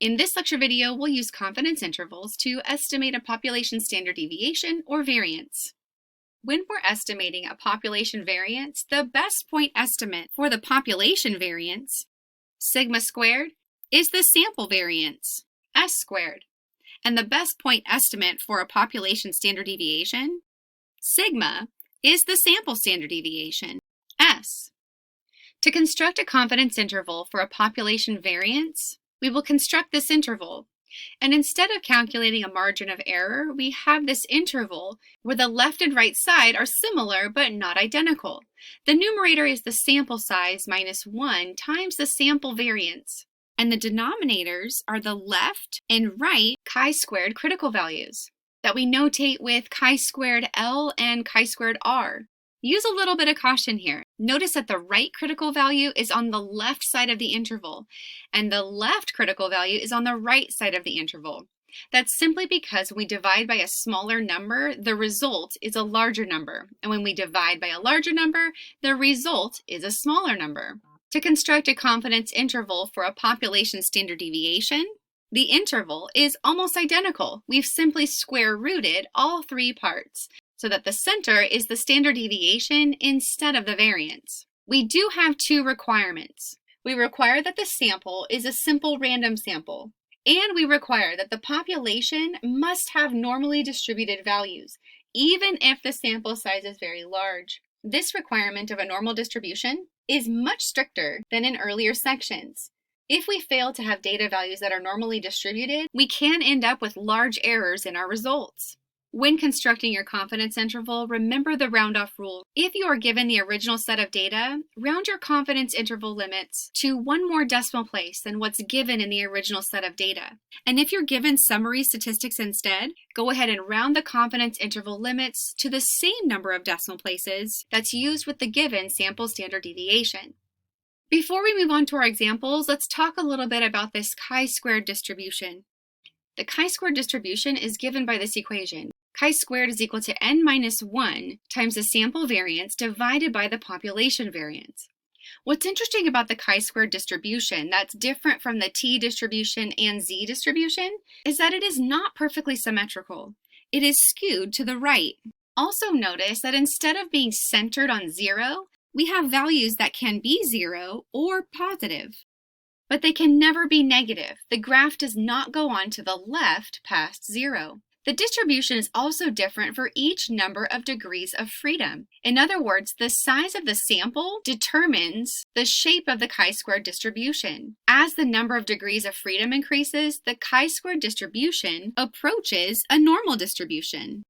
In this lecture video, we'll use confidence intervals to estimate a population standard deviation or variance. When we're estimating a population variance, the best point estimate for the population variance, sigma squared, is the sample variance, S squared. And the best point estimate for a population standard deviation, sigma, is the sample standard deviation, S. To construct a confidence interval for a population variance, we will construct this interval. And instead of calculating a margin of error, we have this interval where the left and right side are similar but not identical. The numerator is the sample size minus 1 times the sample variance. And the denominators are the left and right chi-squared critical values that we notate with chi-squared L and chi-squared R. Use a little bit of caution here. Notice that the right critical value is on the left side of the interval, and the left critical value is on the right side of the interval. That's simply because when we divide by a smaller number, the result is a larger number. And when we divide by a larger number, the result is a smaller number. To construct a confidence interval for a population standard deviation, the interval is almost identical. We've simply square rooted all three parts, so that the center is the standard deviation instead of the variance. We do have two requirements. We require that the sample is a simple random sample, and we require that the population must have normally distributed values, even if the sample size is very large. This requirement of a normal distribution is much stricter than in earlier sections. If we fail to have data values that are normally distributed, we can end up with large errors in our results. When constructing your confidence interval, remember the round-off rule. If you are given the original set of data, round your confidence interval limits to one more decimal place than what's given in the original set of data. And if you're given summary statistics instead, go ahead and round the confidence interval limits to the same number of decimal places that's used with the given sample standard deviation. Before we move on to our examples, let's talk a little bit about this chi-squared distribution. The chi-squared distribution is given by this equation. Chi-squared is equal to n minus 1 times the sample variance divided by the population variance. What's interesting about the chi-squared distribution that's different from the t distribution and z distribution is that it is not perfectly symmetrical. It is skewed to the right. Also notice that instead of being centered on 0, we have values that can be 0 or positive. But they can never be negative. The graph does not go on to the left past 0. The distribution is also different for each number of degrees of freedom. In other words, the size of the sample determines the shape of the chi-squared distribution. As the number of degrees of freedom increases, the chi-squared distribution approaches a normal distribution.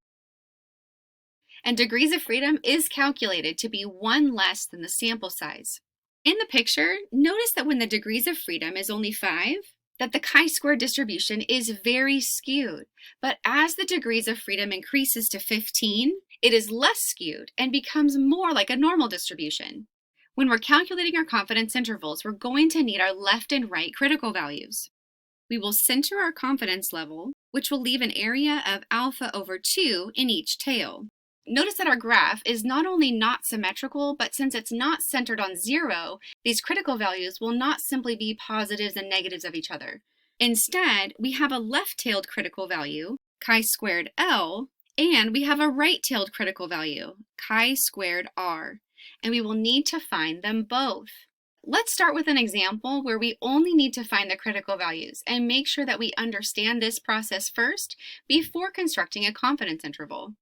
And degrees of freedom is calculated to be 1 less than the sample size. In the picture, notice that when the degrees of freedom is only 5, that the chi-squared distribution is very skewed. But as the degrees of freedom increases to 15, it is less skewed and becomes more like a normal distribution. When we're calculating our confidence intervals, we're going to need our left and right critical values. We will center our confidence level, which will leave an area of alpha over 2 in each tail. Notice that our graph is not only not symmetrical, but since it's not centered on 0, these critical values will not simply be positives and negatives of each other. Instead, we have a left-tailed critical value, chi-squared L, and we have a right-tailed critical value, chi-squared R, and we will need to find them both. Let's start with an example where we only need to find the critical values and make sure that we understand this process first before constructing a confidence interval.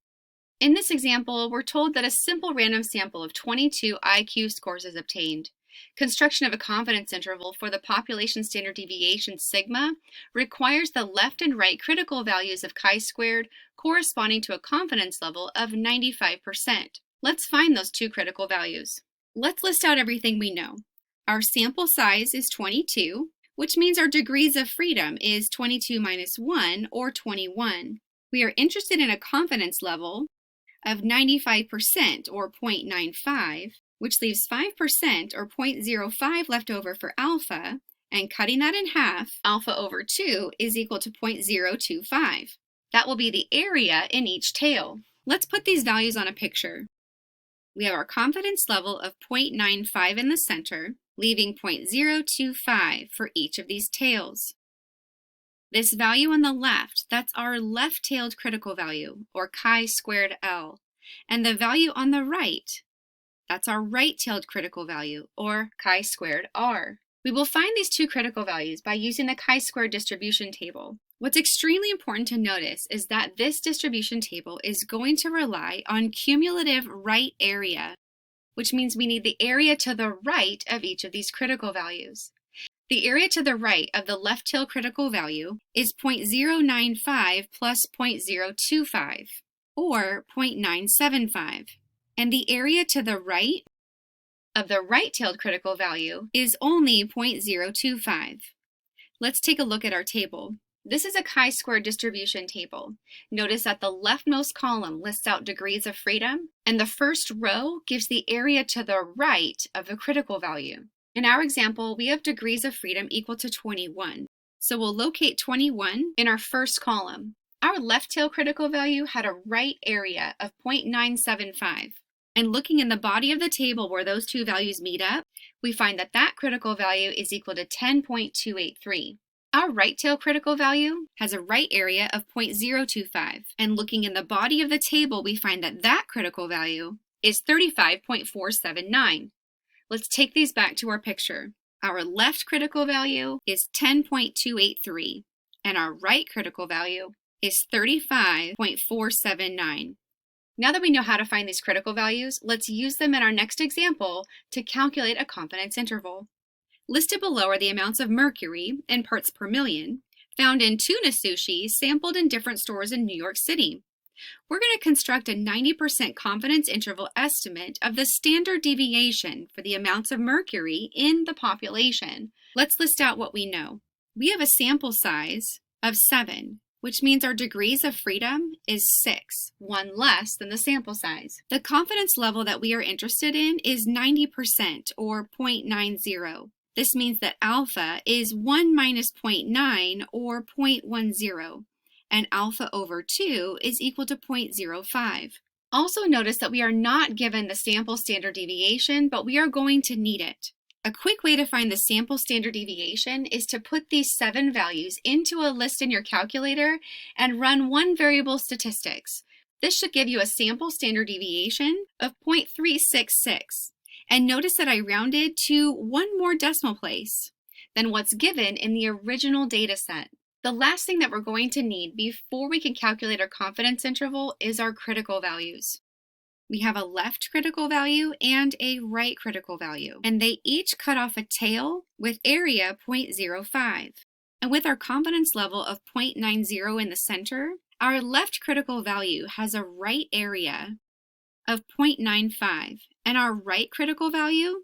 In this example, we're told that a simple random sample of 22 IQ scores is obtained. Construction of a confidence interval for the population standard deviation sigma requires the left and right critical values of chi-squared corresponding to a confidence level of 95%. Let's find those two critical values. Let's list out everything we know. Our sample size is 22, which means our degrees of freedom is 22 minus 1, or 21. We are interested in a confidence level of 95%, or 0.95, which leaves 5%, or 0.05 left over for alpha, and cutting that in half, alpha over 2 is equal to 0.025. That will be the area in each tail. Let's put these values on a picture. We have our confidence level of 0.95 in the center, leaving 0.025 for each of these tails. This value on the left, that's our left-tailed critical value, or chi-squared L. And the value on the right, that's our right-tailed critical value, or chi-squared R. We will find these two critical values by using the chi-square distribution table. What's extremely important to notice is that this distribution table is going to rely on cumulative right area, which means we need the area to the right of each of these critical values. The area to the right of the left tail critical value is 0.095 plus 0.025, or 0.975. And the area to the right of the right-tailed critical value is only 0.025. Let's take a look at our table. This is a chi-square distribution table. Notice that the leftmost column lists out degrees of freedom, and the first row gives the area to the right of the critical value. In our example, we have degrees of freedom equal to 21. So we'll locate 21 in our first column. Our left tail critical value had a right area of 0.975. And looking in the body of the table where those two values meet up, we find that that critical value is equal to 10.283. Our right tail critical value has a right area of 0.025. And looking in the body of the table, we find that that critical value is 35.479. Let's take these back to our picture. Our left critical value is 10.283, and our right critical value is 35.479. Now that we know how to find these critical values, let's use them in our next example to calculate a confidence interval. Listed below are the amounts of mercury in parts per million found in tuna sushi sampled in different stores in New York City. We're going to construct a 90% confidence interval estimate of the standard deviation for the amounts of mercury in the population. Let's list out what we know. We have a sample size of 7, which means our degrees of freedom is 6, one less than the sample size. The confidence level that we are interested in is 90%, or 0.90. This means that alpha is 1 minus 0.9, or 0.10. And alpha over 2 is equal to 0.05. Also notice that we are not given the sample standard deviation, but we are going to need it. A quick way to find the sample standard deviation is to put these 7 values into a list in your calculator and run one variable statistics. This should give you a sample standard deviation of 0.366. And notice that I rounded to one more decimal place than what's given in the original data set. The last thing that we're going to need before we can calculate our confidence interval is our critical values. We have a left critical value and a right critical value, and they each cut off a tail with area 0.05. And with our confidence level of 0.90 in the center, our left critical value has a right area of 0.95, and our right critical value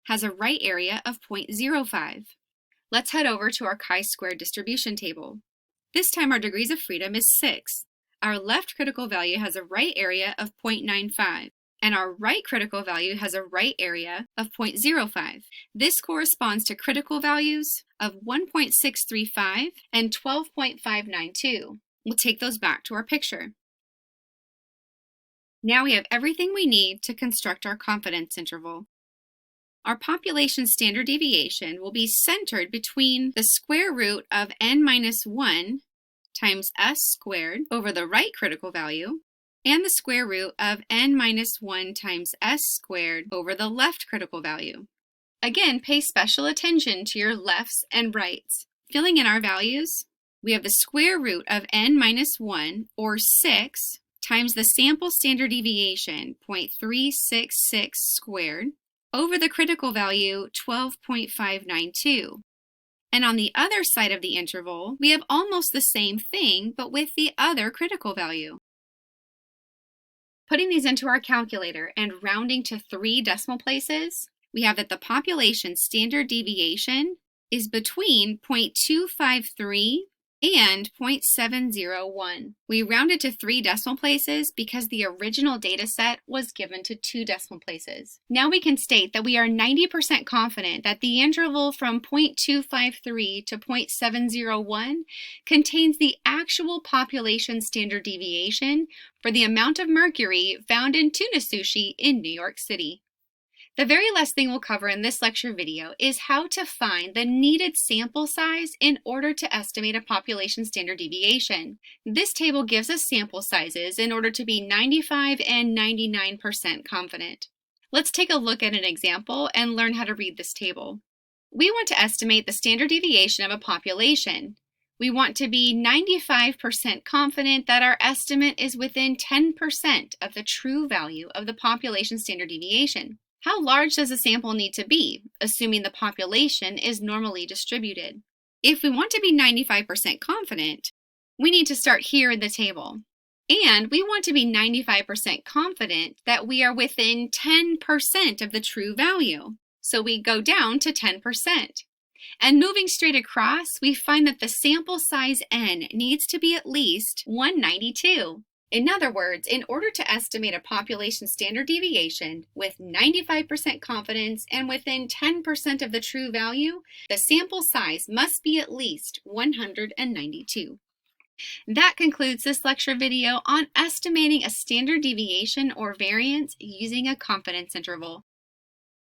has a right area of 0.05. Let's head over to our chi-square distribution table. This time our degrees of freedom is 6. Our left critical value has a right area of 0.95, and our right critical value has a right area of 0.05. This corresponds to critical values of 1.635 and 12.592. We'll take those back to our picture. Now we have everything we need to construct our confidence interval. Our population standard deviation will be centered between the square root of n minus 1 times s squared over the right critical value and the square root of n minus 1 times s squared over the left critical value. Again, pay special attention to your lefts and rights. Filling in our values, we have the square root of n minus 1, or 6, times the sample standard deviation, 0.366 squared, over the critical value 12.592. And on the other side of the interval, we have almost the same thing, but with the other critical value. Putting these into our calculator and rounding to 3 decimal places, we have that the population standard deviation is between 0.253 and 0.701. We rounded to 3 decimal places because the original data set was given to 2 decimal places. Now we can state that we are 90% confident that the interval from 0.253 to 0.701 contains the actual population standard deviation for the amount of mercury found in tuna sushi in New York City. The very last thing we'll cover in this lecture video is how to find the needed sample size in order to estimate a population standard deviation. This table gives us sample sizes in order to be 95 and 99% confident. Let's take a look at an example and learn how to read this table. We want to estimate the standard deviation of a population. We want to be 95% confident that our estimate is within 10% of the true value of the population standard deviation. How large does a sample need to be, assuming the population is normally distributed? If we want to be 95% confident, we need to start here in the table. And we want to be 95% confident that we are within 10% of the true value. So we go down to 10%. And moving straight across, we find that the sample size n needs to be at least 192. In other words, in order to estimate a population standard deviation with 95% confidence and within 10% of the true value, the sample size must be at least 192. That concludes this lecture video on estimating a standard deviation or variance using a confidence interval.